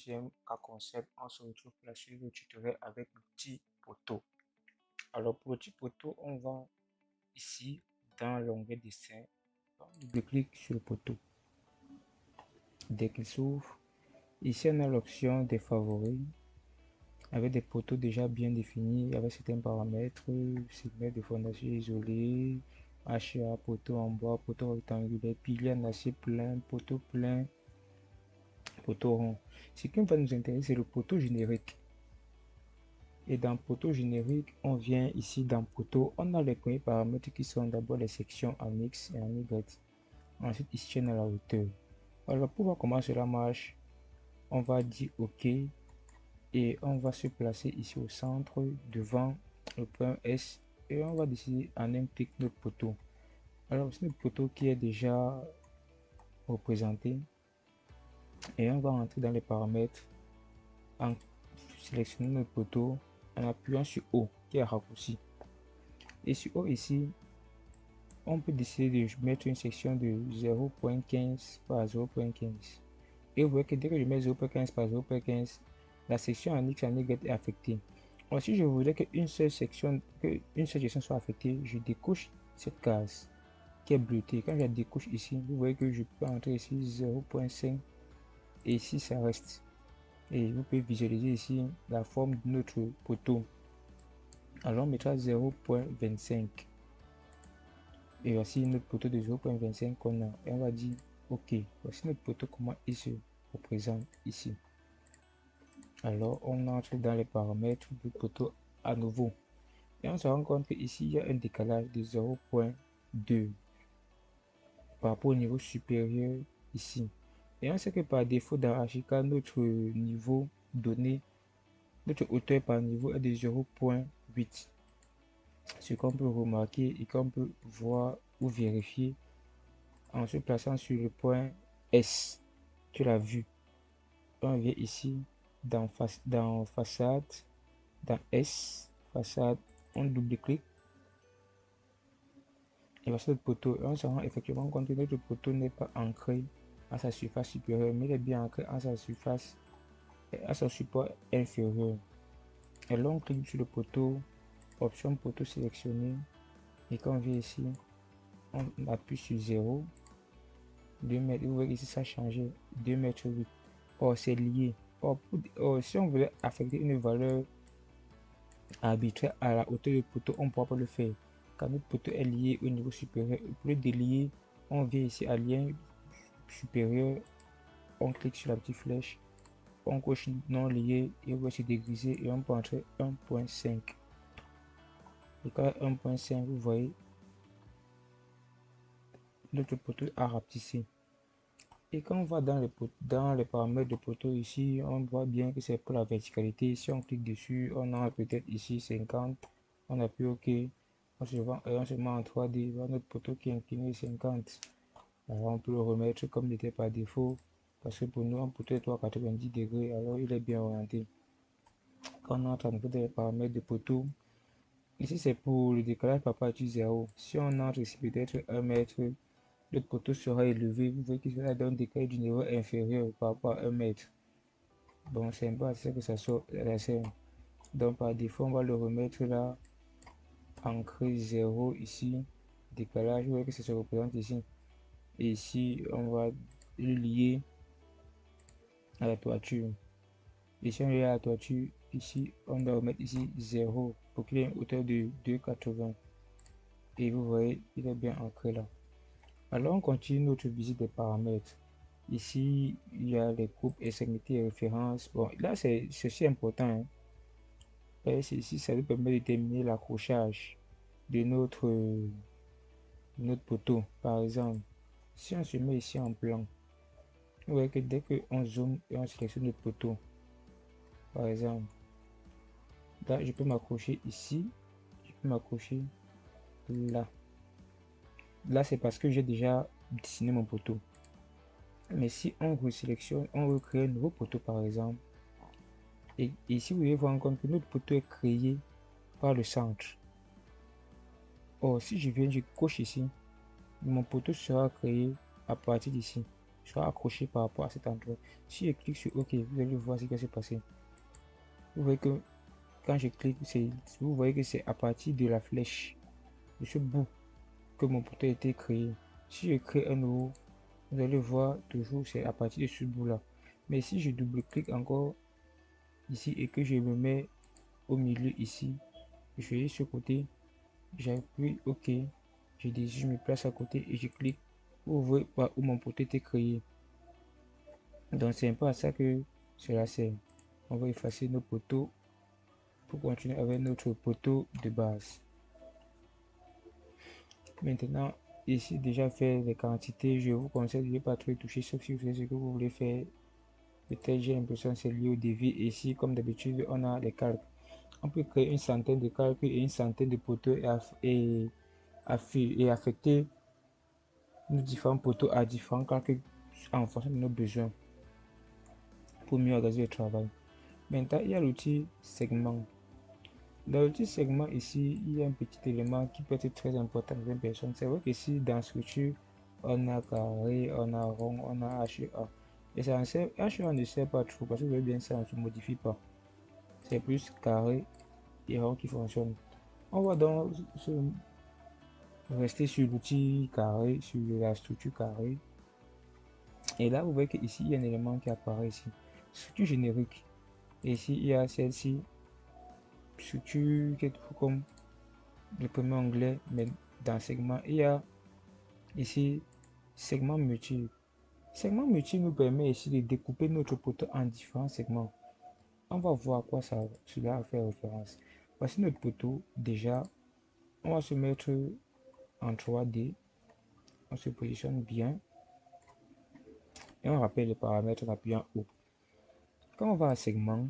deuxième cas concept, on se retrouve là sur le tutoriel avec le petit poteau. Alors pour le petit poteau, on va ici dans l'onglet dessin, on double-clique sur le poteau. Dès qu'il s'ouvre, ici on a l'option des favoris avec des poteaux déjà bien définis avec certains paramètres, segments de fondation isolé, HA, poteau en bois, poteau rectangulaire, pilier en acier plein, poteau plein, poteau rond. Ce qui va nous intéresser, c'est le poteau générique. Et dans poteau générique, on vient ici dans poteau, on a les premiers paramètres qui sont d'abord les sections en X et en Y. Ensuite, ici, on a la hauteur. Alors, pour voir comment cela marche, on va dire OK et on va se placer ici au centre devant le point S et on va décider en un clic notre poteau. Alors, c'est notre poteau qui est déjà représenté et on va entrer dans les paramètres en sélectionnant notre poteau en appuyant sur O qui est raccourci. Et sur O ici, on peut décider de mettre une section de 0.15 par 0.15. Et vous voyez que dès que je mets 0.15 par 0.15, la section en X et en Y est affectée. Alors si je voudrais qu'une seule section soit affectée, je décoche cette case qui est bleutée. Quand je la décoche ici, vous voyez que je peux entrer ici 0.5 et ici ça reste. Et vous pouvez visualiser ici la forme de notre poteau. Alors on mettra 0.25 et voici notre poteau de 0.25 qu'on a et on va dire OK. Voici notre poteau, comment il se représente ici. Alors on entre dans les paramètres du poteau à nouveau et on se rend compte qu'ici il y a un décalage de 0.2 par rapport au niveau supérieur ici. Et on sait que par défaut dans Archicad, notre niveau donné, notre hauteur par niveau est de 0.8. Ce qu'on peut remarquer et qu'on peut voir ou vérifier en se plaçant sur le point S. Tu l'as vu. On vient ici dans façade, dans S, façade, on double-clique et voici notre poteau. Et on se rend effectivement compte que notre poteau n'est pas ancré à sa surface supérieure, mais il est bien ancré à sa surface et à son support inférieur. Et là on clique sur le poteau, option poteau sélectionné, et quand on vient ici, on appuie sur 0, 2 mètres. Vous voyez ici ça a changé, 2 mètres 8. Or c'est lié. Or, si on voulait affecter une valeur arbitraire à la hauteur du poteau, on ne pourra pas le faire. Quand notre poteau est lié au niveau supérieur, pour le délier, on vient ici à lien supérieur, on clique sur la petite flèche, on coche non lié et on va se dégriser et on peut entrer 1.5. Et quand 1.5, vous voyez, notre poteau a rapetissé. Et quand on va dans les paramètres de poteau ici, on voit bien que c'est pour la verticalité. Si on clique dessus, on a peut-être ici 50, on appuie OK, on se met en 3D, on notre poteau qui est incliné 50. Alors on peut le remettre comme il était par défaut, parce que pour nous, un poteau est 90 degrés, alors il est bien orienté. Quand on entre à nouveau dans les paramètres de poteau, ici c'est pour le décalage par rapport à 0. Si on entre ici peut-être 1 mètre, le poteau sera élevé. Vous voyez qu'il sera dans un décalage du niveau inférieur par rapport à 1 mètre. Bon, c'est un peu à ça que ça sort la scène. Donc par défaut, on va le remettre là, ancré 0 ici, décalage. Vous voyez que ça se représente ici. Et ici, on va le lier à la toiture. Ici, on est à la toiture. Ici, on doit remettre ici 0 pour qu'il ait une hauteur de 2,80. Et vous voyez, il est bien ancré là. Alors on continue notre visite des paramètres. Ici, il y a les groupes, extrémités et références. Bon, là, c'est ceci important. Hein. Ici, ça nous permet de déterminer l'accrochage de notre poteau. Par exemple, si on se met ici en plan, vous voyez que dès qu'on zoome et on sélectionne notre poteau, par exemple, là, je peux m'accrocher ici, je peux m'accrocher là. Là, c'est parce que j'ai déjà dessiné mon poteau. Mais si on resélectionne, on recrée un nouveau poteau par exemple, et ici vous pouvez voir en compte que notre poteau est créé par le centre. Or si je viens, je coche ici, mon poteau sera créé à partir d'ici. sera accroché par rapport à cet endroit. Si je clique sur OK, vous allez voir ce qui va se passer. Vous voyez que quand je clique, vous voyez que c'est à partir de la flèche, de ce bout, que mon poteau a été créé. Si je crée un nouveau, vous allez voir toujours c'est à partir de ce bout là. Mais si je double-clique encore ici et que je me mets au milieu ici, je fais ce côté, j'appuie OK, je me place à côté et je clique. Vous voyez pas où mon poteau était créé. Donc c'est un peu à ça que cela sert. On va effacer nos poteaux pour continuer avec notre poteau de base. Maintenant, ici déjà fait les quantités, je vous conseille de ne pas trop toucher, sauf si vous faites ce que vous voulez faire. Peut-être j'ai l'impression que c'est lié au devis. Ici, comme d'habitude, on a les calques. On peut créer une centaine de calques et une centaine de poteaux et affecter nos différents poteaux à différents calques en fonction de nos besoins pour mieux organiser le travail. Maintenant, il y a l'outil segment. Dans l'outil segment ici, il y a un petit élément qui peut être très important pour une personne. C'est vrai qu'ici, dans structure, on a carré, on a rond, on a HA. Et ça HA ne sert pas trop parce que vous voyez bien ça ne se modifie pas. C'est plus carré et rond qui fonctionne. On va donc rester sur l'outil carré, sur la structure carrée. Et là, vous voyez qu'ici, il y a un élément qui apparaît ici. Structure générique. Et ici, il y a celle-ci. Structure qui est comme le premier onglet, mais dans segment, il y a ici segment multiple. Segment multiple nous permet ici de découper notre poteau en différents segments. On va voir à quoi cela fait référence. Voici notre poteau. Déjà, on va se mettre en 3D. On se positionne bien. Et on rappelle les paramètres en appuyant haut. Quand on va à segment,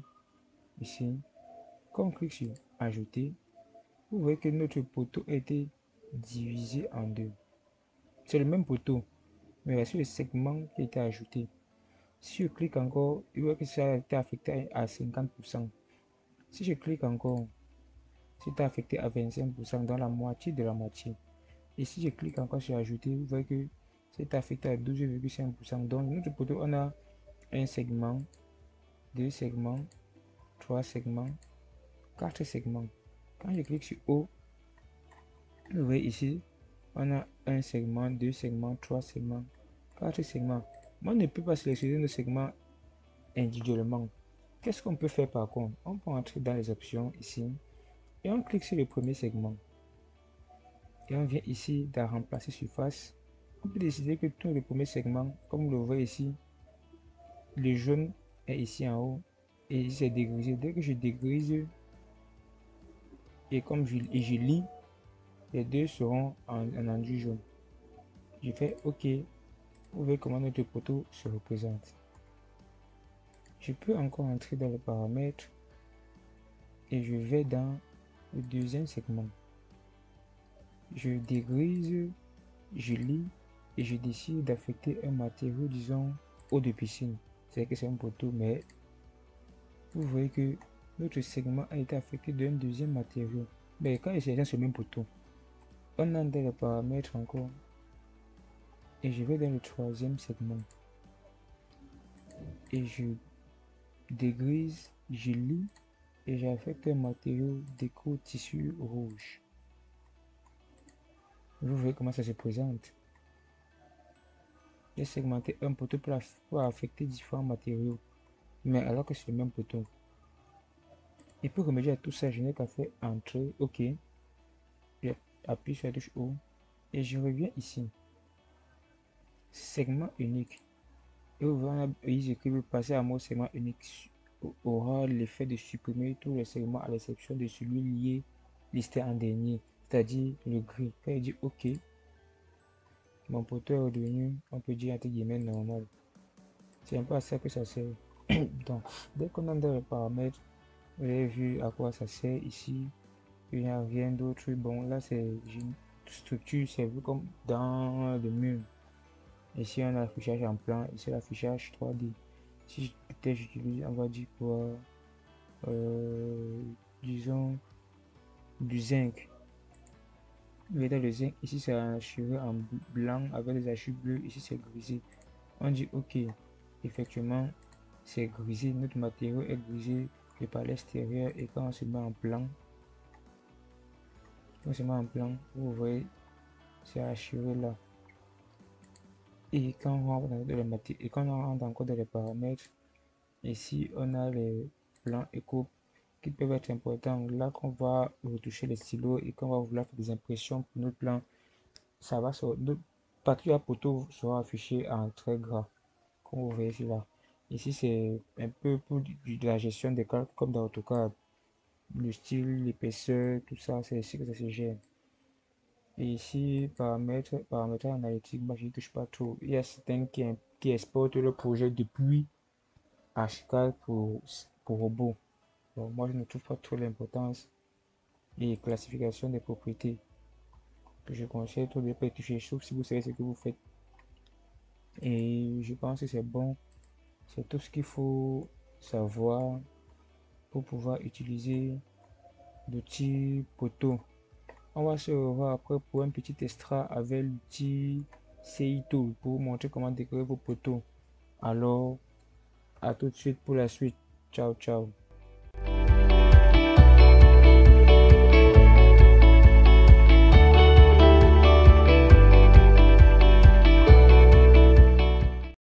ici, quand on clique sur ajouter, vous voyez que notre poteau a été divisé en deux. C'est le même poteau, mais voici le segment qui a été ajouté. Si je clique encore, il voit que ça a été affecté à 50%. Si je clique encore, c'est affecté à 25%, dans la moitié de la moitié. Et si je clique encore sur ajouter, vous voyez que c'est affecté à 12,5%. Donc notre poteau, on a un segment, deux segments, trois segments, quatre segments. Quand je clique sur O, vous voyez ici, on a un segment, deux segments, trois segments, quatre segments. Moi, on ne peut pas sélectionner nos segments individuellement. Qu'est-ce qu'on peut faire par contre? On peut entrer dans les options ici et on clique sur le premier segment. Et on vient ici dans remplacer surface. On peut décider que tout le premier segment, comme vous le voyez ici, le jaune est ici en haut et ici c'est dégrisé. Dès que je dégrise et comme je lis, les deux seront en enduit jaune. Je fais OK. Vous voyez comment notre poteau se représente. Je peux encore entrer dans les paramètres et je vais dans le deuxième segment. Je dégrise, je lis et je décide d'affecter un matériau, disons, eau de piscine. C'est que c'est un poteau, mais vous voyez que notre segment a été affecté d'un deuxième matériau. Mais quand il s'agit de ce même poteau, on a dans les paramètres encore et je vais dans le troisième segment et je dégrise, je lis et j'affecte un matériau déco tissu rouge. Vous voyez comment ça se présente. J'ai segmenté un poteau pour affecter différents matériaux, mais alors que c'est le même poteau. Et pour remédier à tout ça, je n'ai qu'à faire entrer, OK. J'appuie sur la touche O et je reviens ici. Segment unique. Et vous voyez que vous passer à mot segment unique aura l'effet de supprimer tous les segments à l'exception de celui lié listé en dernier, c'est-à-dire le gris. Quand il dit OK, mon poteau est redevenu, on peut dire entre guillemets normal. C'est un peu à ça que ça sert. Donc, dès qu'on entre dans les paramètres, vous avez vu à quoi ça sert ici. Il n'y a rien d'autre. Bon, là, c'est une structure, c'est vu comme dans le mur. Ici, on a l'affichage en plan. Ici, l'affichage 3D. Si peut-être j'utilise, on va dire quoi, disons, du zinc. Vous voyez dans le zinc, ici, c'est archivé en blanc avec les archives bleus. Ici, c'est grisé. On dit OK, effectivement, c'est grisé, notre matériau est grisé par l'extérieur et quand on se met en plan, vous voyez, c'est assuré là. Et quand on rentre encore dans les paramètres, ici on a les plans éco qui peuvent être importants. Là qu'on va retoucher les stylos et qu'on va vouloir faire des impressions pour notre plan, ça va sur notre partie à poteau sera affiché en très gras, comme vous voyez ici là. Ici c'est un peu pour de la gestion des calques comme dans AutoCAD. Le style, l'épaisseur, tout ça, c'est ici que ça se gère. Et ici, paramètres analytiques, moi je ne touche pas trop. Il y a certains qui exportent le projet depuis Archicad pour robot. Donc, moi je ne trouve pas trop l'importance et classification des propriétés que je conseille tout de pas toucher, sauf si vous savez ce que vous faites. Et je pense que c'est bon. C'est tout ce qu'il faut savoir pour pouvoir utiliser l'outil Poto. On va se revoir après pour un petit extra avec l'outil CITO pour vous montrer comment décorer vos poteaux. Alors, à tout de suite pour la suite. Ciao, ciao.